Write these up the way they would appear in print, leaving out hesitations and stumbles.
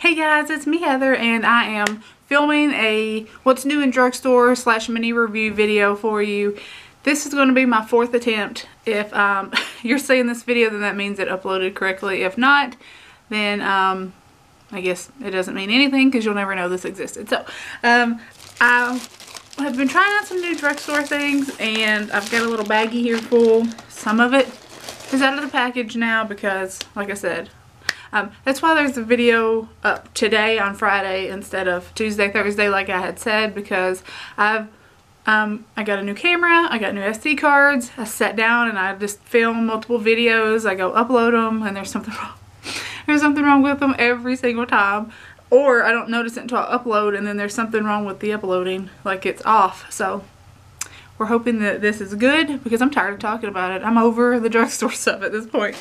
Hey guys, it's me Heather, and I am filming a what's new in drugstore / mini review video for you. This is going to be my 4th attempt. If you're seeing this video, then that means it uploaded correctly. If not, then I guess it doesn't mean anything because you'll never know this existed. So I have been trying out some new drugstore things, and I've got a little baggie here full. Some of it is out of the package now because, like I said, that's why there's a video up today on Friday instead of Tuesday, Thursday like I had said, because I got a new camera, I got new SD cards, I sat down and I just film multiple videos, I go upload them, and there's something wrong. There's something wrong with them every single time. Or I don't notice it until I upload, and then there's something wrong with the uploading, like it's off. So we're hoping that this is good because I'm tired of talking about it. I'm over the drugstore stuff at this point.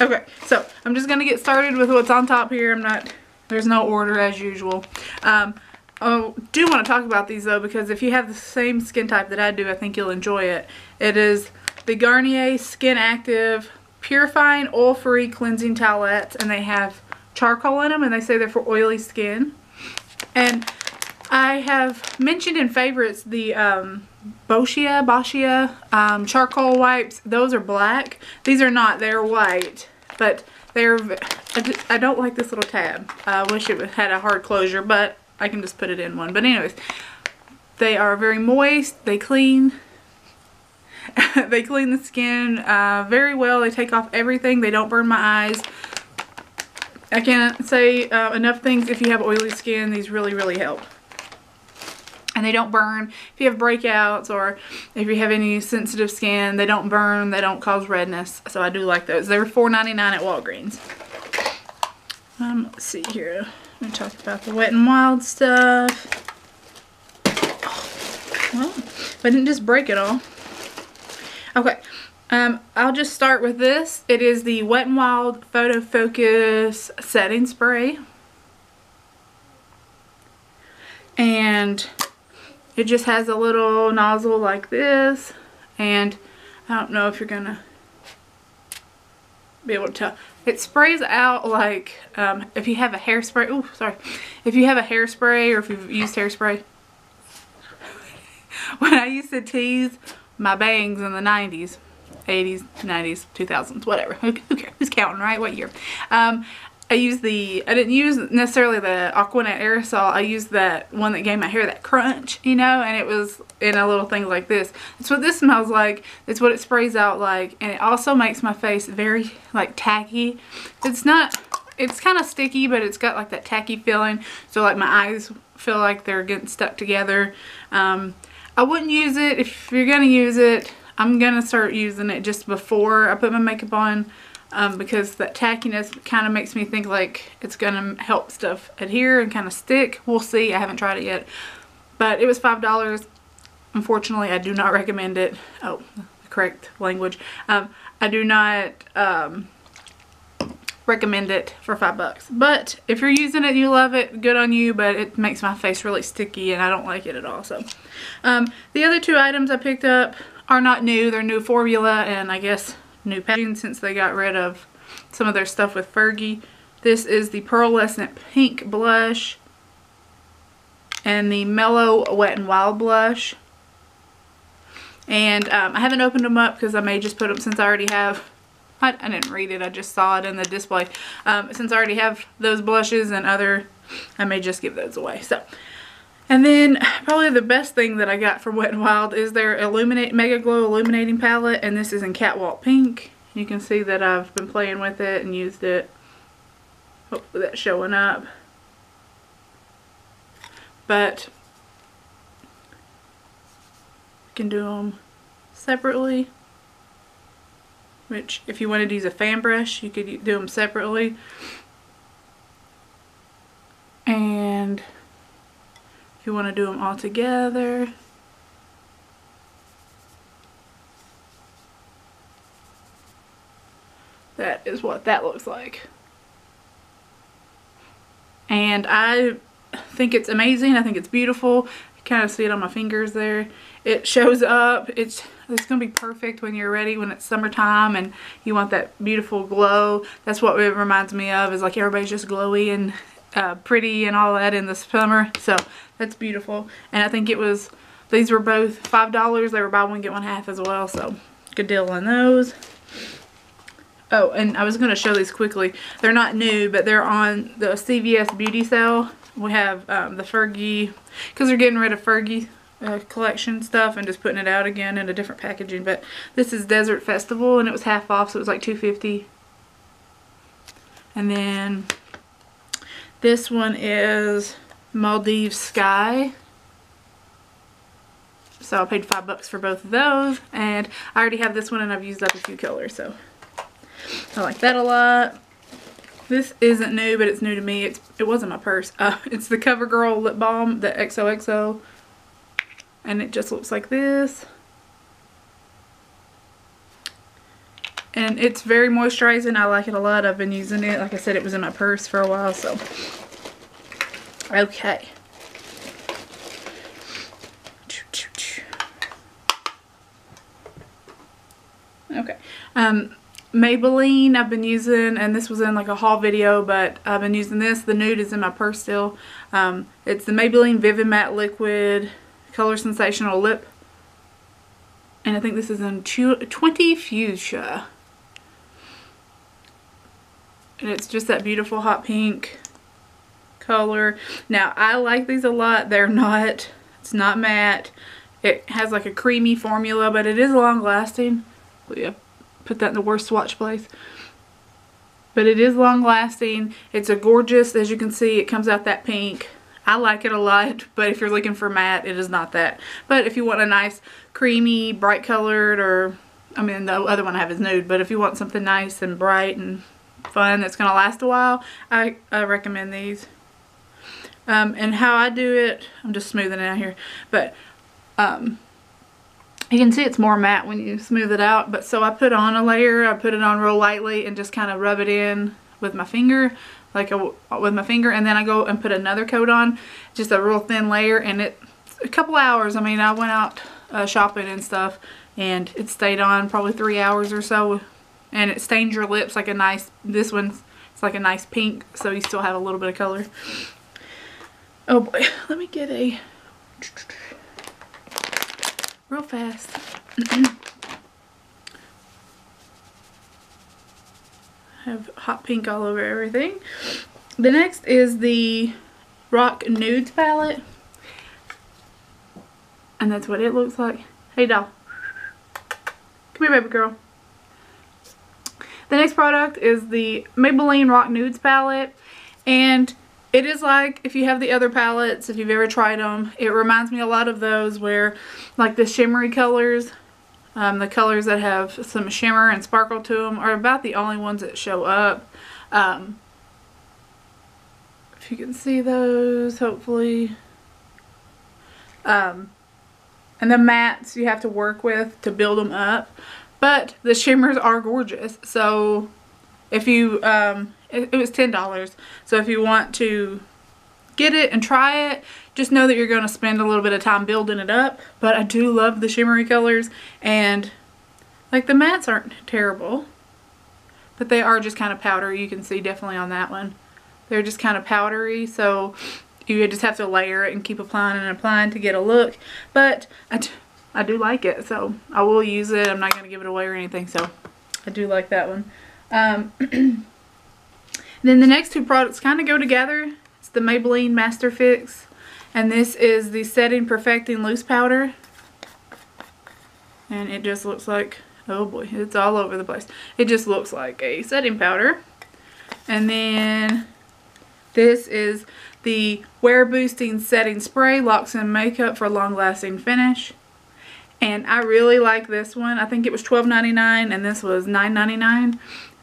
Okay, so I'm just going to get started with what's on top here. There's no order as usual. I do want to talk about these though, because if you have the same skin type that I do, I think you'll enjoy it. It is the Guerlain Skin Active Purifying Oil-Free Cleansing Towelettes, and they have charcoal in them, and they say they're for oily skin. And I have mentioned in favorites the Boschia charcoal wipes. Those are black. These are not. They're white. But I don't like this little tab. I wish it had a hard closure, but I can just put it in one. But anyways, they are very moist. They clean. They clean the skin very well. They take off everything. They don't burn my eyes. I can't say enough things. If you have oily skin, these really help. And they don't burn. If you have breakouts or if you have any sensitive skin, they don't burn, they don't cause redness. So I do like those. They were $4.99 at Walgreens. Let's see here. I'm going to talk about the Wet n Wild stuff. Well, if I didn't just break it all. Okay. I'll just start with this. It is the Wet n Wild Photo Focus Setting Spray. And it just has a little nozzle like this, and I don't know if you're gonna be able to tell. It sprays out like if you have a hairspray. Oh, sorry. If you have a hairspray or if you've used hairspray. When I used to tease my bangs in the 90s, 80s, 90s, 2000s, whatever. Who cares? Who's counting, right? What year? I didn't use necessarily the Aquanet aerosol. I used that one that gave my hair that crunch, you know, and it was in a little thing like this. That's what this smells like. It's what it sprays out like, and it also makes my face very like tacky. It's kind of sticky, but it's got like that tacky feeling. So like my eyes feel like they're getting stuck together. I wouldn't use it. If you're gonna use it, I'm gonna start using it just before I put my makeup on. Because that tackiness kind of makes me think like it's gonna help stuff adhere and kind of stick. We'll see. I haven't tried it yet, but it was $5. Unfortunately, I do not recommend it. Oh, the correct language. I do not recommend it for $5. But if you're using it and you love it, good on you. But it makes my face really sticky, and I don't like it at all. So the other 2 items I picked up are not new. They're new formula, and I guess new packaging since they got rid of some of their stuff with Fergie. This is the Pearlescent Pink Blush and the Mellow Wet n Wild Blush. And I haven't opened them up because I may just put them, since I already have, I didn't read it, I just saw it in the display. Since I already have those blushes and I may just give those away. So, and then probably the best thing that I got from Wet n Wild is their Mega Glow Illuminating Palette, and this is in Catwalk Pink. You can see that I've been playing with it and used it. Hopefully that's showing up. But you can do them separately, which if you wanted to use a fan brush, you could do them separately. And if you want to do them all together, that is what that looks like. And I think it's amazing. I think it's beautiful. You kind of see it on my fingers there. It shows up. It's going to be perfect when you're ready, when it's summertime and you want that beautiful glow. That's what it reminds me of, is like everybody's just glowy and pretty and all that in the summer. So that's beautiful. And I think these were both $5. They were buy one get one half as well. So good deal on those. Oh, and I was going to show these quickly. They're not new, but they're on the CVS beauty sale. We have the Fergie, because they're getting rid of Fergie collection stuff and just putting it out again in a different packaging. But this is Desert Festival, and it was half off, so it was like $2.50. And then this one is Maldives Sky. So I paid $5 for both of those, and I already have this one and I've used up a few colors, so I like that a lot. This isn't new, but it's new to me. It was in my purse. It's the CoverGirl lip balm, the XOXO, and it just looks like this. And it's very moisturizing. I like it a lot. I've been using it. Like I said, it was in my purse for a while, so. Okay. Okay. Maybelline I've been using, and this was in like a haul video, but I've been using this. The nude is in my purse still. It's the Maybelline Vivid Matte Liquid Color Sensational Lip. And I think this is in 20 Fuchsia. And it's just that beautiful hot pink color. Now, I like these a lot. It's not matte. It has like a creamy formula, but it is long lasting. Yeah, put that in the worst swatch place. But it is long lasting. It's a gorgeous, as you can see, it comes out that pink. I like it a lot, but if you're looking for matte, it is not that. But if you want a nice creamy, bright colored, or, I mean, the other one I have is nude, but if you want something nice and bright and fun that's going to last a while, I recommend these. And how I do it, I'm just smoothing it out here, but you can see it's more matte when you smooth it out. But so I put on a layer, I put it on real lightly and just kind of rub it in with my finger, and then I go and put another coat on, just a real thin layer, and it's a couple hours. I mean, I went out shopping and stuff, and it stayed on probably 3 hours or so, and it stains your lips like a nice, this one's, it's like a nice pink, so you still have a little bit of color. Oh boy, let me get a real fast. Have hot pink all over everything. The next is the Rock Nudes palette, and that's what it looks like. Hey doll, come here baby girl. The next product is the Maybelline Rock Nudes palette, and it is like, if you have the other palettes, if you've ever tried them, it reminds me a lot of those where, like the shimmery colors, the colors that have some shimmer and sparkle to them are about the only ones that show up. If you can see those, hopefully. And the mattes you have to work with to build them up. But the shimmers are gorgeous. So if you, it was $10. So if you want to get it and try it, just know that you're going to spend a little bit of time building it up. But I do love the shimmery colors, and like the mattes aren't terrible, but they are just kind of powdery. You can see definitely on that one. They're just kind of powdery, so you just have to layer it and keep applying and applying to get a look. But I do like it, so I will use it. I'm not going to give it away or anything, so I do like that one. Then the next two products kind of go together. It's the Maybelline Master Fix, and this is the Setting Perfecting Loose Powder. And it just looks like, oh boy, it's all over the place. It just looks like a setting powder. And then this is the Wear Boosting Setting Spray, Locks in Makeup for Long Lasting Finish. And I really like this one. I think it was $12.99 and this was $9.99.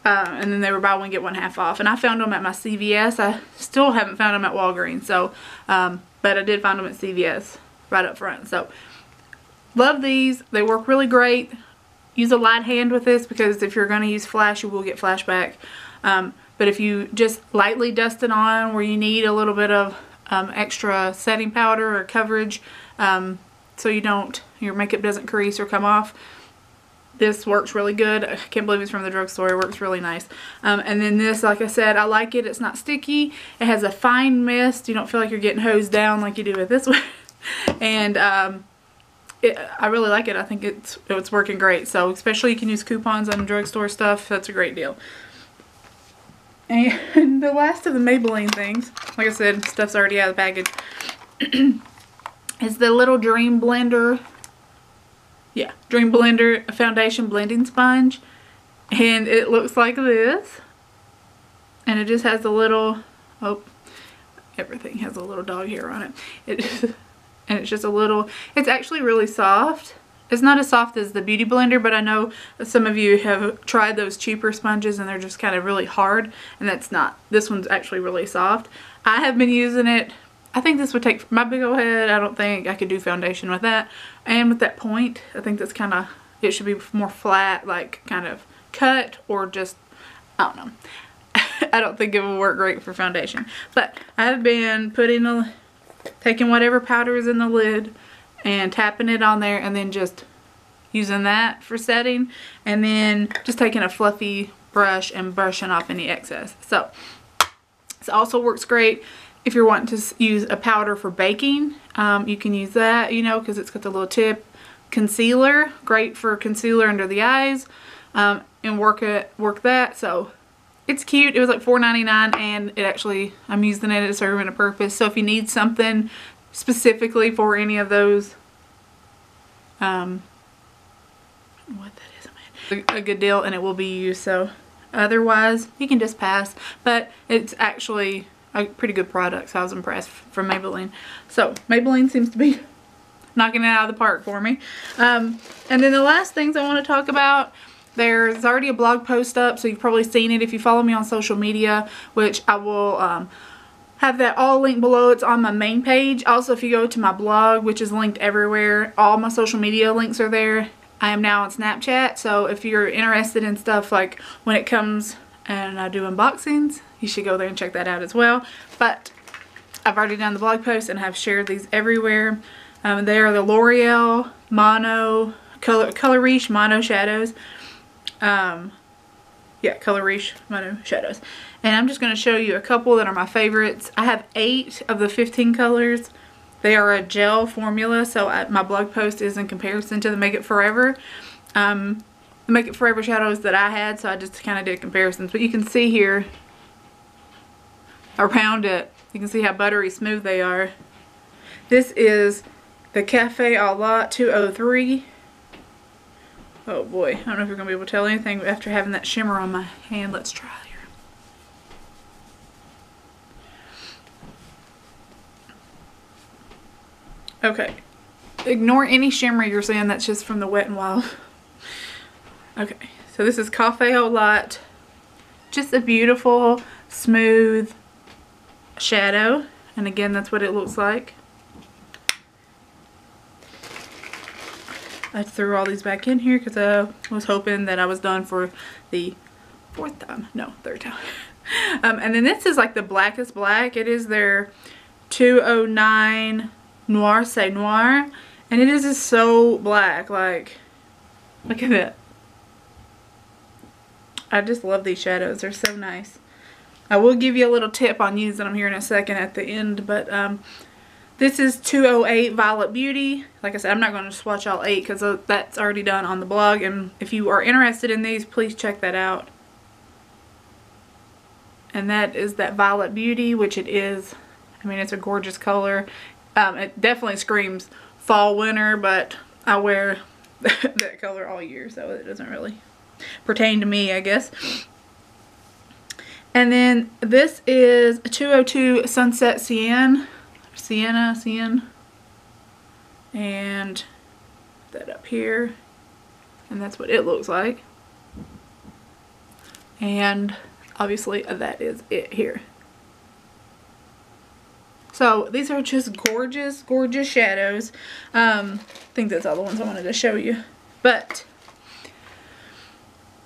And then they were buy one get one half off. And I found them at my CVS. I still haven't found them at Walgreens. So, but I did find them at CVS right up front. So, love these. They work really great. Use a light hand with this because if you're going to use flash, you will get flashback. But if you just lightly dust it on where you need a little bit of extra setting powder or coverage, so your makeup doesn't crease or come off, this works really good. I can't believe it's from the drugstore. It works really nice. And then this, like I said, I like it. It's not sticky. It has a fine mist. You don't feel like you're getting hosed down like you do with this one. And I really like it. I think it's working great. So especially you can use coupons on drugstore stuff. That's a great deal. And the last of the Maybelline things, like I said, stuff's already out of the package, is the little Dream Blender. Yeah, Dream Blender foundation blending sponge, and it looks like this, and it just has a little, oh, everything has a little dog hair on it. And it's just a little, it's actually really soft. It's not as soft as the Beauty Blender, but I know some of you have tried those cheaper sponges and they're just kind of really hard, and that's not. This one's actually really soft. I have been using it. I think this would take my big old head. I don't think I could do foundation with that. And with that point, I think that's kind of, it should be more flat, like kind of cut, or just, I don't know. I don't think it will work great for foundation. But I've been taking whatever powder is in the lid and tapping it on there, and then just using that for setting. And then just taking a fluffy brush and brushing off any excess. So, this also works great if you're wanting to use a powder for baking. You can use that, you know, because it's got the little tip. Concealer, great for concealer under the eyes, and work that. So it's cute. It was like $4.99, and it actually, I'm using it as serving a purpose. So if you need something specifically for any of those, what that is, a good deal, and it will be used. So otherwise, you can just pass. But it's actually a pretty good product, so I was impressed from Maybelline. So Maybelline seems to be knocking it out of the park for me. And then the last things I want to talk about, there's already a blog post up, so you've probably seen it if you follow me on social media, which I will have that all linked below. It's on my main page. Also, if you go to my blog, which is linked everywhere, all my social media links are there. I am now on Snapchat, so if you're interested in stuff like when it comes and I do unboxings, you should go there and check that out as well. But I've already done the blog post and have shared these everywhere. They are the L'Oreal Mono Color Riche Mono Shadows. Yeah, Color Riche Mono Shadows. And I'm just going to show you a couple that are my favorites. I have 8 of the 15 colors. They are a gel formula, so my blog post is in comparison to the Make It Forever. The Make It Forever shadows that I had, so I just kind of did comparisons. But you can see here around it, you can see how buttery smooth they are. This is the Cafe Au Lait 203. Oh boy, I don't know if you're going to be able to tell anything after having that shimmer on my hand. Let's try here. Okay, ignore any shimmer you're seeing, that's just from the Wet n Wild. Okay, so this is Cafe Au Lait. Just a beautiful, smooth shadow. And again, that's what it looks like. I threw all these back in here because I was hoping that I was done for the third time. And then this is like the blackest black. It is their 209 Noir C'est Noir. And it is just so black. Like, look at that. I just love these shadows. They're so nice. I will give you a little tip on using them here in a second at the end. But this is 208 Violet Beauty. Like I said, I'm not going to swatch all 8 because that's already done on the blog. And if you are interested in these, please check that out. And that is that Violet Beauty, which it is. I mean, it's a gorgeous color. It definitely screams fall, winter, but I wear that color all year, so it doesn't really pertain to me, I guess. And then this is a 202 Sunset Sienna. And that up here. And that's what it looks like. And obviously that is it here. So these are just gorgeous, gorgeous shadows. I think that's all the ones I wanted to show you. But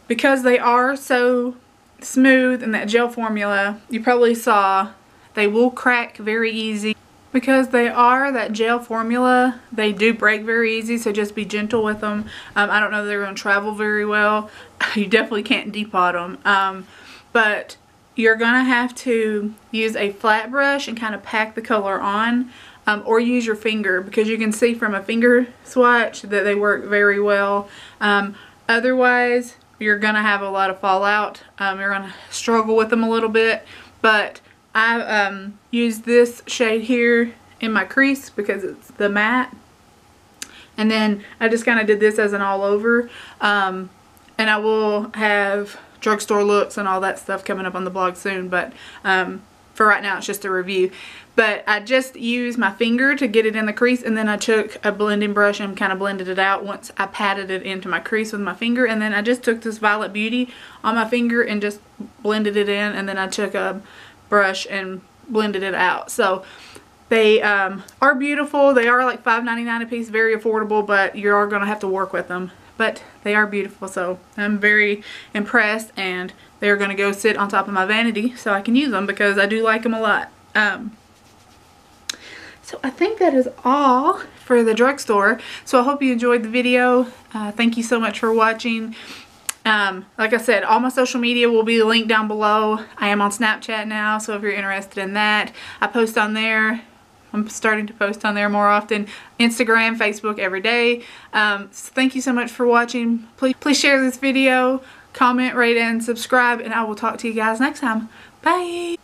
because they are so smooth in that gel formula, you probably saw they will crack very easy. Because they are that gel formula, they do break very easy, so just be gentle with them. I don't know if they're going to travel very well. You definitely can't depot them. But you're going to have to use a flat brush and kind of pack the color on, or use your finger, because you can see from a finger swatch that they work very well. Otherwise, you're going to have a lot of fallout. You're going to struggle with them a little bit, but I used this shade here in my crease because it's the matte, and then I just kind of did this as an all over, and I will have drugstore looks and all that stuff coming up on the blog soon, but for right now it's just a review. But I just used my finger to get it in the crease, and then I took a blending brush and kind of blended it out once I patted it into my crease with my finger, and then I just took this Violet Beauty on my finger and just blended it in, and then I took a brush and blended it out. So they are beautiful. They are like $5.99 a piece, very affordable, but you are going to have to work with them. But they are beautiful, so I'm very impressed, and they're going to go sit on top of my vanity so I can use them because I do like them a lot. So I think that is all for the drugstore. So I hope you enjoyed the video. Thank you so much for watching. Like I said, all my social media will be linked down below. I am on Snapchat now, so if you're interested in that, I post on there. I'm starting to post on there more often. Instagram, Facebook, every day. So thank you so much for watching. Please share this video, comment, rate, and subscribe, and I will talk to you guys next time. Bye!